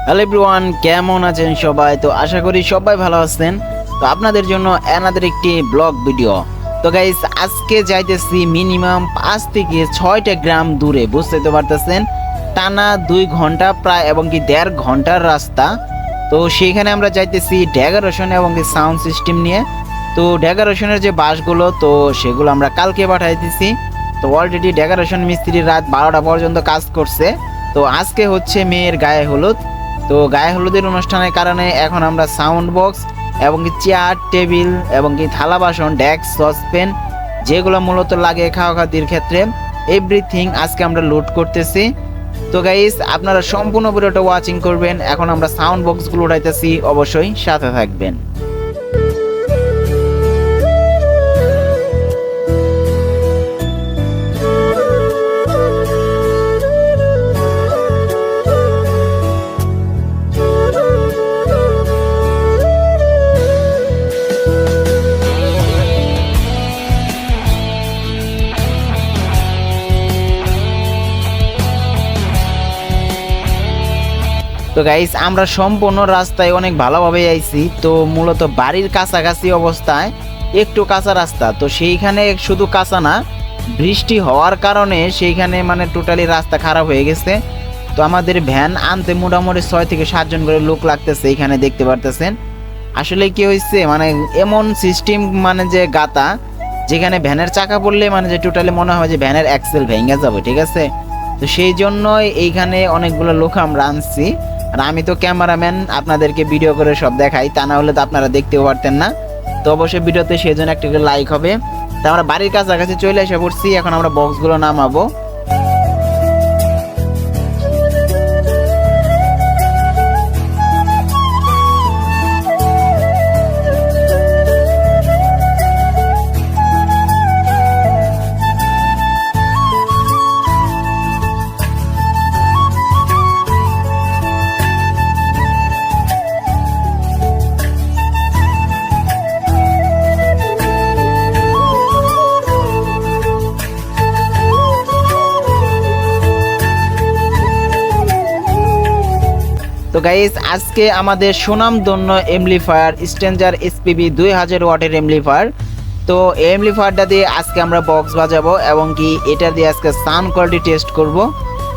Hello everyone, কেমন আছেন সবাই? তো আশা করি সবাই ভালো আছেন। তো আপনাদের জন্য অ্যানাদার একটি ব্লগ ভিডিও। তো গাইস, আজকে যাইতেছি মিনিমাম 5 থেকে 6টা গ্রাম দূরে, বুঝতে তো পারতেছেন, টানা 2 ঘন্টা প্রায় এবং কি 1.5 ঘন্টার রাস্তা। তো সেইখানে আমরা যাইতেছি ডেকোরেশন এবং কি সাউন্ড সিস্টেম নিয়ে। তো ডেকোরেশনের যে বাসগুলো, তো সেগুলো আমরা কালকে পাঠাই দিছি। তো অলরেডি ডেকোরেশন মিস্ত্রি রাত 12টা পর্যন্ত কাজ করছে। তো আজকে হচ্ছে মেয়ের গায়ে হলুদ। তো গায়ে হলুদের অনুষ্ঠানের কারণে এখন আমরা সাউন্ড বক্স এবং কি চেয়ার টেবিল এবং কি থালা বাসন ডেস্ক সসপেন যেগুলো মূলত লাগে খাওয়া খাতির ক্ষেত্রে এভরিথিং আজকে আমরা লোড করতেছি। তো গাইস, আপনারা সম্পূর্ণ ভিডিওটা ওয়াচিং করবেন। এখন আমরা সাউন্ড বক্সগুলো উঠাইতেছি, অবশ্যই সাথে থাকবেন। তো গাইস, আমরা সম্পূর্ণ রাস্তায় অনেক ভালোভাবে আইছি। তো মূলত বাড়ির কাছাকাছি অবস্থায় একটু কাঁচা রাস্তা, তো সেইখানে শুধু কাঁচা না, বৃষ্টি হওয়ার কারণে সেইখানে মানে টোটালি রাস্তা খারাপ হয়ে গেছে। তো আমাদের ভ্যান আনতে মোটামুটি 6 থেকে 7 জন করে লোক লাগতেছে, এইখানে দেখতে পারতেছেন। আসলে কি হয়েছে, মানে এমন সিস্টেম, মানে যে গাতা যেখানে ভ্যানের চাকা পড়লে মানে যে টোটালি মনে হয় যে ভ্যানের অ্যাক্সেল ভেঙে যাবে, ঠিক আছে। তো সেই জন্যই এইখানে অনেকগুলো লোক আমরা আনছি। আর আমি তো ক্যামেরাম্যান, আপনাদেরকে ভিডিও করে সব দেখাই, তা না হলে তো আপনারা দেখতেও পারতেন না। তো অবশ্যই ভিডিওতে সেই জন্য একটা লাইক হবে। তো আমরা বাড়ির কাছাকাছি চলে এসে পড়ছি, এখন আমরা বক্সগুলো নামাবো। তো গাইস, আজকে আমাদের সুনামধন্য এমপ্লিফায়ার স্ট্রেঞ্জার এসপিবি 2000 ওয়াটের এমপ্লিফায়ার। তো এই এমপ্লিফায়ারটা দিয়ে আজকে আমরা বক্স বাজাবো এবং কি এটা দিয়ে আজকে সাউন্ড কোয়ালিটি টেস্ট করব।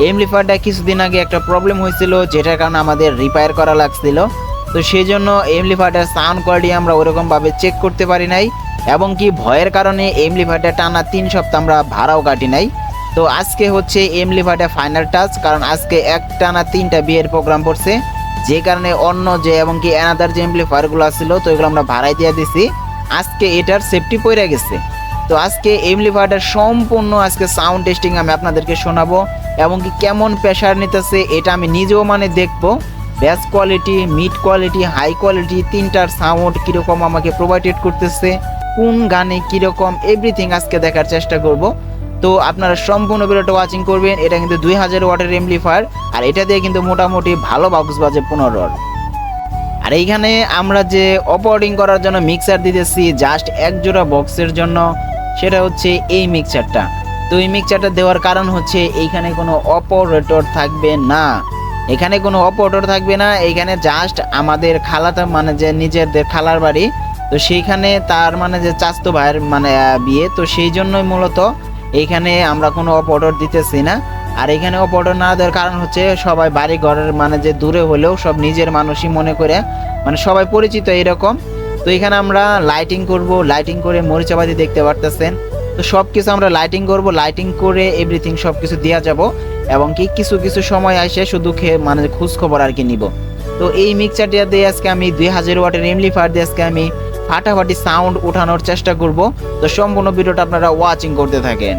এই এমপ্লিফায়ারটা কিছুদিন আগে একটা প্রবলেম হয়েছিল, যেটার কারণে আমাদের রিপেয়ার করা লাগছিল। তো সেই জন্য এমপ্লিফায়ারটার সাউন্ড কোয়ালিটি আমরা ওরকমভাবে চেক করতে পারি নাই এবং কি ভয়ের কারণে এমপ্লিফায়ারটা টানা 3 সপ্তাহ আমরা ভাড়াও কাটি নাই। তো আজকে হচ্ছে এমপ্লিফায়ারটা ফাইনাল টাচ, কারণ আজকে টানা 3টা বিয়ের প্রোগ্রাম পড়ছে, যে কারণে অন্য যে এবং কি অ্যানাদার যে এমপ্লিফায়ারগুলো ছিল তো এগুলো আমরা ভাড়াই দিয়ে দিছি। আজকে এটার সেফটি পড়ে গেছে। তো আজকে এমপ্লিফায়ারটার সম্পূর্ণ আজকে সাউন্ড টেস্টিং আমি আপনাদেরকে শোনাবো এবং কি কেমন প্রেশার নিতেছে এটা আমি নিজেও মানে দেখবো। Base quality, mid quality, high quality, তিনটার সাউন্ড কীরকম আমাকে প্রোভাইডেড করতেছে, কোন গানে কীরকম, এভরিথিং আজকে দেখার চেষ্টা করব। তো আপনারা সম্পূর্ণ ভিডিওটা ওয়াচিং করবেন। এটা কিন্তু 2000 ওয়াটের এমপ্লিফায়ার, আর এটা দিয়ে কিন্তু মোটামুটি ভালো বক্স বাজে 15। আর এইখানে আমরা যে অপারেটিং করার জন্য মিক্সার দিতেছি জাস্ট এক জোড়া বক্সের জন্য, সেটা হচ্ছে এই মিক্সারটা। তো এই মিক্সারটা দেওয়ার কারণ হচ্ছে এইখানে কোনো অপারেটর থাকবে না, এখানে কোনো অপারেটর থাকবে না। এইখানে জাস্ট আমাদের খালাটা মানে যে নিজেদের খালার বাড়ি, তো সেইখানে তার মানে যে চাচতো ভাইয়ের মানে বিয়ে, তো সেই জন্যই মূলত এইখানে আমরা কোনো অপারেটর দিতেছি না। আর এখানে অপারেটর না দেওয়ার কারণ হচ্ছে সবাই বাড়ি ঘরের মানে যে দূরে হলেও সব নিজের মানুষই মনে করে, মানে সবাই পরিচিত এরকম। তো এখানে আমরা লাইটিং করব, লাইটিং করে মরিচাবাতি দেখতে পারতেছেন। তো সব কিছু আমরা লাইটিং করব, লাইটিং করে এভরিথিং সব কিছু দেওয়া যাব এবং কি কিছু কিছু সময় আসে শুধু মানে খোঁজ খবর আর কি নিব। তো এই মিক্সারটা দিয়ে আজকে আমি 2000 ওয়াটের এমপ্লিফায়ার দিয়ে আজকে আমি ফাটাফাটি সাউন্ড ওঠানোর চেষ্টা করব। তো সম্পূর্ণ ভিডিওটা আপনারা ওয়াচিং করতে থাকেন।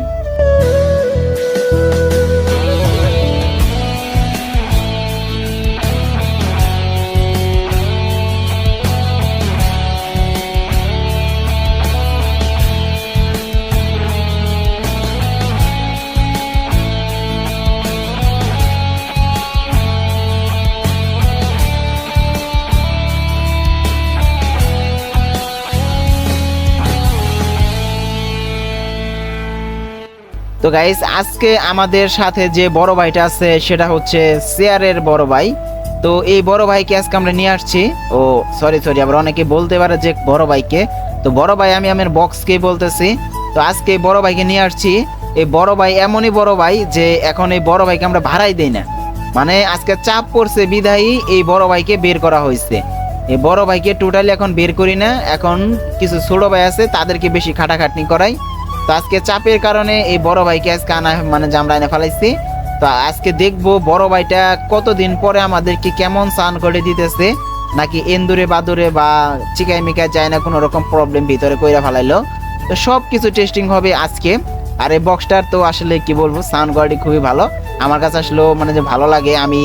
তো গাইস, আজকে আমাদের সাথে যে বড় ভাইটা আছে সেটা হচ্ছে শেয়ারের বড় ভাই। তো এই বড় ভাইকে আজকে আমরা নিয়ে আসছি। ও সরি সরি, আবার অনেকে বলতে পারে যে বড় ভাইকে, তো বড় ভাই আমি আমার বক্সকেই বলতেছি। তো আজকে এই বড় ভাইকে নিয়ে আসছি। এই বড় ভাই এমনই বড় ভাই যে এখন এই বড় ভাইকে আমরা ভাড়াই দেই না, মানে আজকে চাপ পড়ছে বিধায়ী এই বড় ভাইকে বের করা হয়েছে। এই বড় ভাইকে টোটালি এখন বের করি না, এখন কিছু ছোট ভাই আছে তাদেরকে বেশি খাটাখাটনি করাই। তো আজকে চাপের কারণে এই বড় ভাইকে আজকে আনা, মানে জামরা এনে ফেলাইছি। তো আজকে দেখবো বড় ভাইটা কতদিন পরে আমাদেরকে কেমন স্নান করে দিতেছে, নাকি এন্দুরে বাদুরে বা চিকাই মিকাই যায় না কোনো রকম প্রবলেম ভিতরে কইরা ফেলাইলো। তো সব কিছু টেস্টিং হবে আজকে। আর এই বক্সটার তো আসলে কি বলবো, সাউন্ড কোয়ালিটি খুবই ভালো আমার কাছে আসলে, মানে যে ভালো লাগে। আমি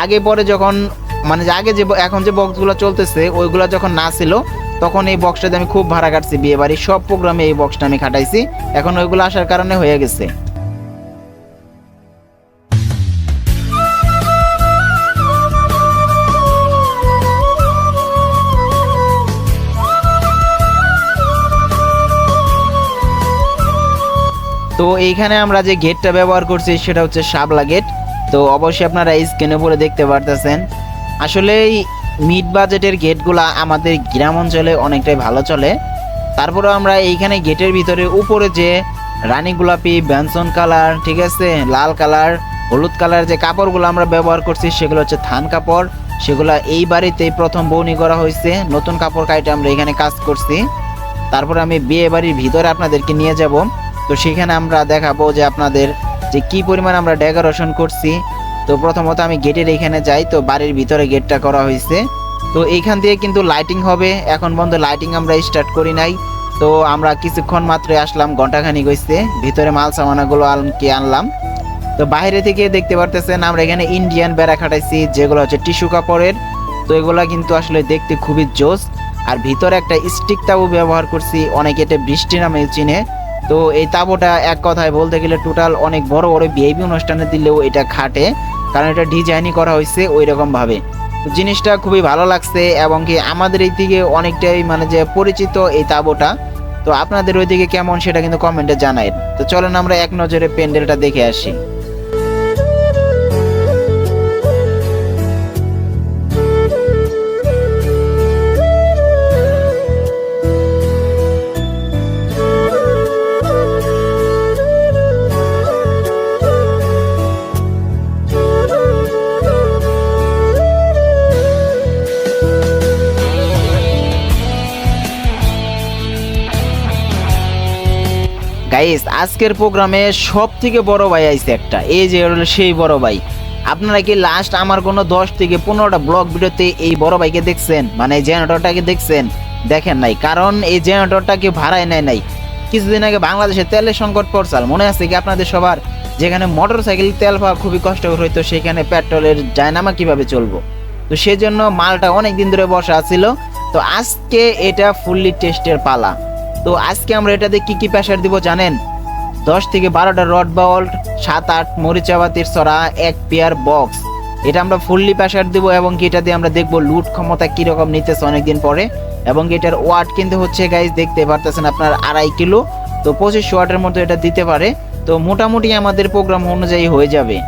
আগে পরে যখন, মানে যে আগে যে এখন যে বক্সগুলো চলতেছে ওইগুলো যখন না ছিল তখন এই বক্সটাতে আমি খুব ভাড়া কাটছি, বিয়ে বাড়ির সব প্রোগ্রামে এই বক্সটা আমি খাটাইছি। এখন ওইগুলো আসার কারণে হয়ে গেছে। তো এইখানে আমরা যে গেটটা ব্যবহার করছি সেটা হচ্ছে শাপলা গেট। তো অবশ্যই আপনারা স্ক্রিনে পরে দেখতে পারতেছেন। আসলে মিড বাজেটের গেটগুলা আমাদের গ্রাম অঞ্চলে অনেকটাই ভালো চলে। তারপরে আমরা এইখানে গেটের ভিতরে উপরে যে রানী গোলাপি, বেনসন কালার, ঠিক আছে, লাল কালার, হলুদ কালার যে কাপড়গুলো আমরা ব্যবহার করছি সেগুলো হচ্ছে থান কাপড়। সেগুলো এই বাড়িতেই প্রথম বউনি করা হয়েছে, নতুন কাপড় কাইটে আমরা এখানে কাজ করছি। তারপরে আমি বিয়ে বাড়ির ভিতরে আপনাদেরকে নিয়ে যাব। তো সেখানে আমরা দেখাবো যে আপনাদের যে কি পরিমাণ আমরা ডেকোরেশন করছি। তো প্রথমত আমি গেটের এখানে যাই। তো বাড়ির ভিতরে গেটটা করা হয়েছে। তো এইখান দিয়ে কিন্তু লাইটিং হবে, এখন বন্ধ লাইটিং আমরা স্টার্ট করি নাই। তো আমরা কিছুক্ষণ মাত্র আসলাম, ঘন্টাখানিক হয়েছে, ভিতরে মাল সামানাগুলো কি আনলাম। তো বাইরে থেকে দেখতে পারতেছেন আমরা এখানে ইন্ডিয়ান বেড়া খাটাইছি, যেগুলো হচ্ছে টিস্যু কাপড়ের। তো এগুলা কিন্তু আসলে দেখতে খুবই জোস। আর ভিতরে একটা স্টিক তাবু ব্যবহার করছি, অনেকে এটা বৃষ্টি নামে চিনে। তো এই তাবুটা এক কথায় বলতে গেলে টোটাল অনেক বড় বড় ভিআইপি অনুষ্ঠানে দিলেও এটা খাটে, কারণ এটা ডিজাইনই করা হয়েছে ওই রকম ভাবে। তো জিনিসটা খুবই ভালো লাগছে, এবং কি আমাদের এই দিকে অনেকটাই মানে যে পরিচিত এই তাবুটা। তো আপনাদের ওই দিকে কেমন সেটা কিন্তু কমেন্টে জানাই। তো চলেন আমরা এক নজরে প্যান্ডেলটা দেখে আসি। গাইস আজকের প্রোগ্রামে সব থেকে বড় ভাই আইছে একটা, এই যে হলো সেই বড় ভাই। আপনারা কি লাস্ট আমার কোনো 10 থেকে 15টা ব্লগ ভিডিওতে এই বড় ভাইকে দেখছেন, মানে জেনারেটরটাকে দেখছেন? দেখেন নাই, কারণ এই জেনারেটরটাকে ভাড়ায় নেয় নাই। কিছুদিন আগে বাংলাদেশে তেলের সংকট পড়ছাল, মনে আছে কি আপনাদের সবার? যেখানে মোটর সাইকেল তেল পাওয়া খুবই কষ্টকর হইতো, সেখানে পেট্রোলের জায়নামা কিভাবে চলবো। তো সেজন্য মালটা অনেক দিন ধরে বসা ছিল। তো আজকে এটা ফুললি টেস্টের পালা। তো আজকে আমরা এটাতে কি কি প্রেসার দিব জানেন? 10 থেকে 12টা রড বাল্ট, 7-8 মরিচাবাতির ছড়া, এক পেয়ার বক্স, এটা আমরা ফুললি প্রেসার দিব। এবং কি এটা দিয়ে আমরা দেখবো লুট ক্ষমতা কিরকম নিতেছে অনেকদিন পরে। এবং এটার ওয়াট কিন্তু হচ্ছে গাইজ দেখতে পারতেছেন আপনার 2.5 কিলো। তো 25 ওয়াটের মতো এটা দিতে পারে। তো মোটামুটি আমাদের প্রোগ্রাম অনুযায়ী হয়ে যাবে।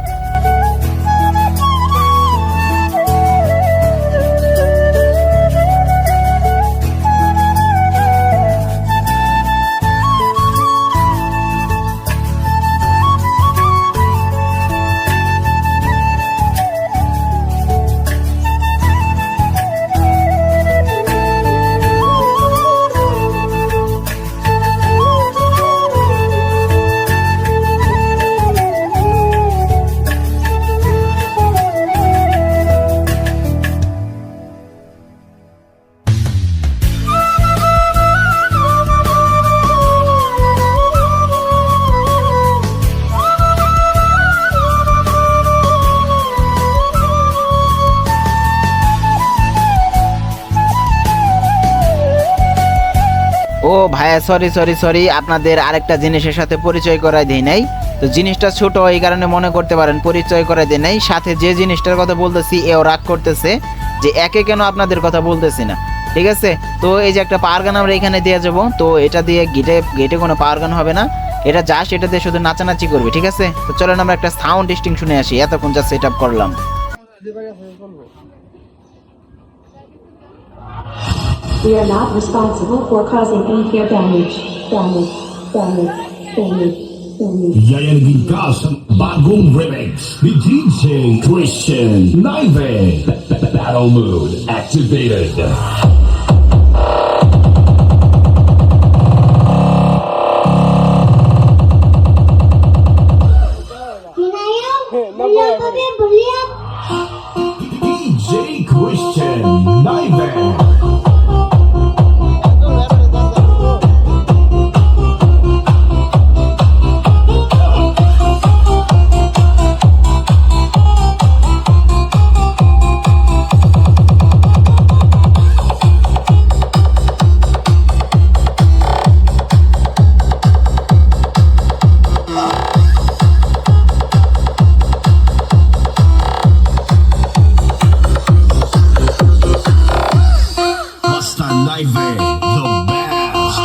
ও ভাইয়া সরি সরি সরি, আপনাদের আরেকটা জিনিসের সাথে পরিচয় করাই দেই নাই। তো জিনিসটা ছোট এই কারণে মনে করতে পারেন পরিচয় করাই দেই নাই। সাথে যে জিনিসটার কথা বলতেছি এও রাগ করতেছে যে একে কেন আপনাদের কথা বলতেছি না, ঠিক আছে? তো এই যে একটা পাওয়ার গান আমরা এখানে দিয়ে যাবো। তো এটা দিয়ে গেটে কোনো পাওয়ার গান হবে না, এটা জাস্ট এটা দিয়ে শুধু নাচানাচি করবে, ঠিক আছে? তো চলেন আমরা একটা সাউন্ড টেস্টিং শুনে আসি, এতক্ষণ যা সেট আপ করলাম। We are not responsible for causing any hair damage. Damage. Yayagin ka sa bagong remix ni DJ Christian Naive. Battle mode activated. DJ Christian Naive. Basta Naive, the best.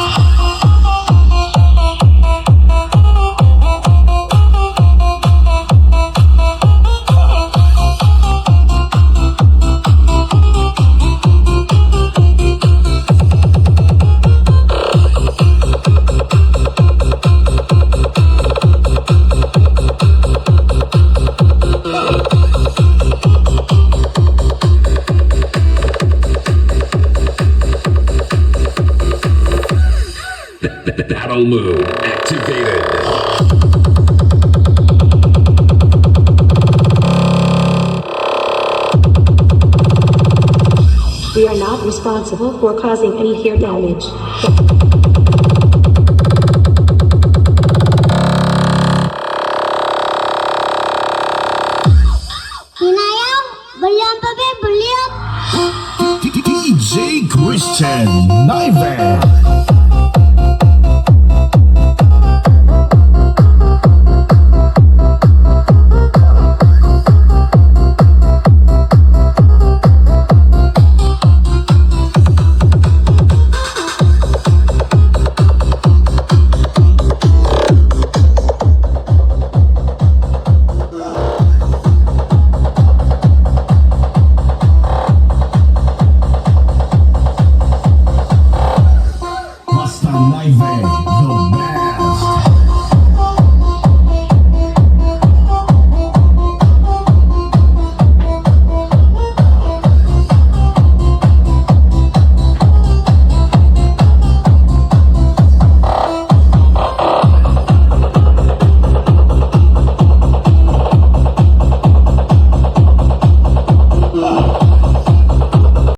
Battle mode activated. We are not responsible for causing any hair damage. DJ Christian Naive. Basta Naive, the best.